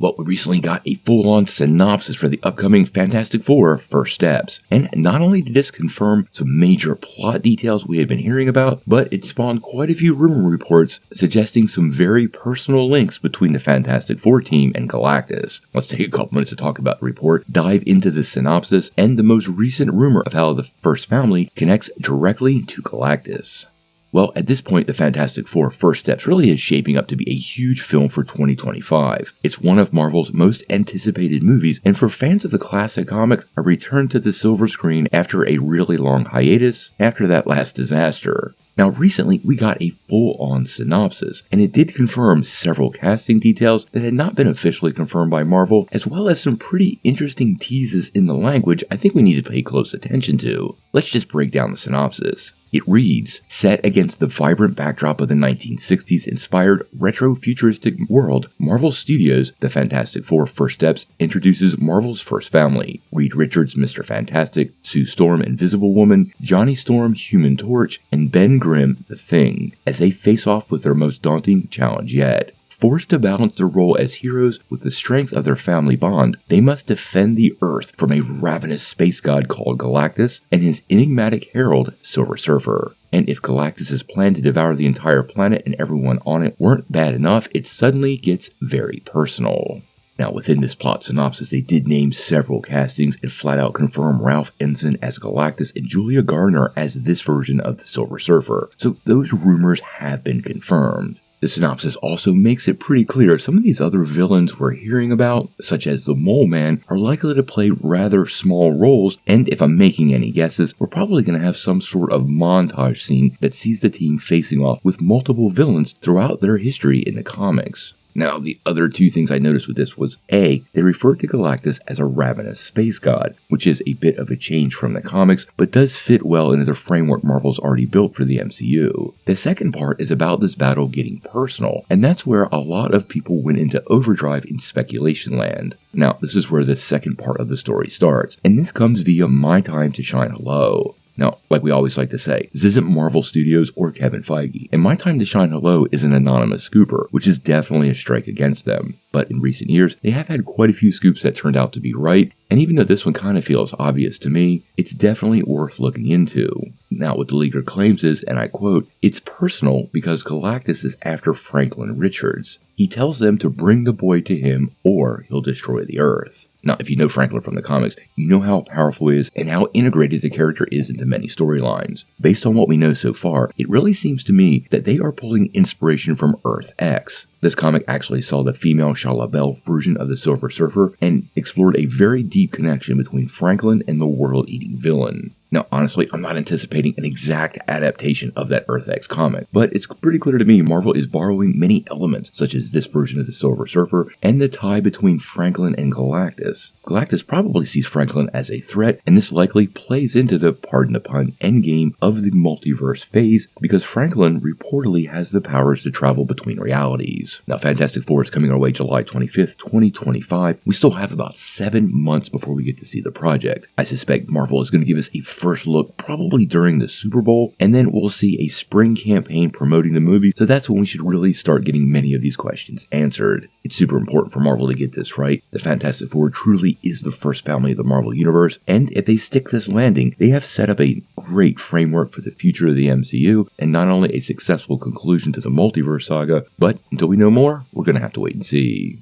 Well, we recently got a full-on synopsis for the upcoming Fantastic Four First Steps. And not only did this confirm some major plot details we had been hearing about, but it spawned quite a few rumor reports suggesting some very personal links between the Fantastic Four team and Galactus. Let's take a couple minutes to talk about the report, dive into the synopsis, and the most recent rumor of how the First Family connects directly to Galactus. Well, at this point, the Fantastic Four First Steps really is shaping up to be a huge film for 2025. It's one of Marvel's most anticipated movies, and for fans of the classic comic, a return to the silver screen after a really long hiatus after that last disaster. Now, recently, we got a full-on synopsis, and it did confirm several casting details that had not been officially confirmed by Marvel, as well as some pretty interesting teases in the language I think we need to pay close attention to. Let's just break down the synopsis. It reads, set against the vibrant backdrop of the 1960s-inspired retro-futuristic world, Marvel Studios' The Fantastic Four First Steps introduces Marvel's First Family, Reed Richards' Mr. Fantastic, Sue Storm, Invisible Woman, Johnny Storm, Human Torch, and Ben Grimm, The Thing, as they face off with their most daunting challenge yet. Forced to balance their role as heroes with the strength of their family bond, they must defend the Earth from a ravenous space god called Galactus and his enigmatic herald, Silver Surfer. And if Galactus' plan to devour the entire planet and everyone on it weren't bad enough, it suddenly gets very personal. Now, within this plot synopsis, they did name several castings and flat out confirm Ralph Ensign as Galactus and Julia Garner as this version of the Silver Surfer. So those rumors have been confirmed. The synopsis also makes it pretty clear some of these other villains we're hearing about, such as the Mole Man, are likely to play rather small roles, and if I'm making any guesses, we're probably going to have some sort of montage scene that sees the team facing off with multiple villains throughout their history in the comics. Now, the other two things I noticed with this was A, they referred to Galactus as a ravenous space god, which is a bit of a change from the comics, but does fit well into the framework Marvel's already built for the MCU. The second part is about this battle getting personal, and that's where a lot of people went into overdrive in speculation land. Now, this is where the second part of the story starts, and this comes via My Time to Shine Hello. Now, like we always like to say, this isn't Marvel Studios or Kevin Feige, and My Time to Shine Hello is an anonymous scooper, which is definitely a strike against them. But in recent years, they have had quite a few scoops that turned out to be right, and even though this one kind of feels obvious to me, it's definitely worth looking into. Now, what the leaker claims is, and I quote, "It's personal because Galactus is after Franklin Richards. He tells them to bring the boy to him or he'll destroy the Earth." Now, if you know Franklin from the comics, you know how powerful he is and how integrated the character is into many storylines. Based on what we know so far, it really seems to me that they are pulling inspiration from Earth X. This comic actually saw the female Shalla-Bell version of the Silver Surfer and explored a very deep connection between Franklin and the world-eating villain. Now, honestly, I'm not anticipating an exact adaptation of that Earth X comic, but it's pretty clear to me Marvel is borrowing many elements, such as this version of the Silver Surfer and the tie between Franklin and Galactus. Galactus probably sees Franklin as a threat, and this likely plays into the, pardon the pun, endgame of the multiverse phase, because Franklin reportedly has the powers to travel between realities. Now, Fantastic Four is coming our way July 25th, 2025. We still have about 7 months before we get to see the project. I suspect Marvel is going to give us a first look probably during the Super Bowl, and then we'll see a spring campaign promoting the movie, so that's when we should really start getting many of these questions answered. It's super important for Marvel to get this right. The Fantastic Four truly is the first family of the Marvel Universe, and if they stick this landing, they have set up a great framework for the future of the MCU, and not only a successful conclusion to the multiverse saga, but until we know more, we're going to have to wait and see.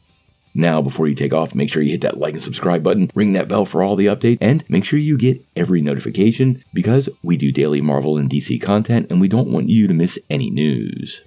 Now, before you take off, make sure you hit that like and subscribe button, ring that bell for all the updates, and make sure you get every notification because we do daily Marvel and DC content and we don't want you to miss any news.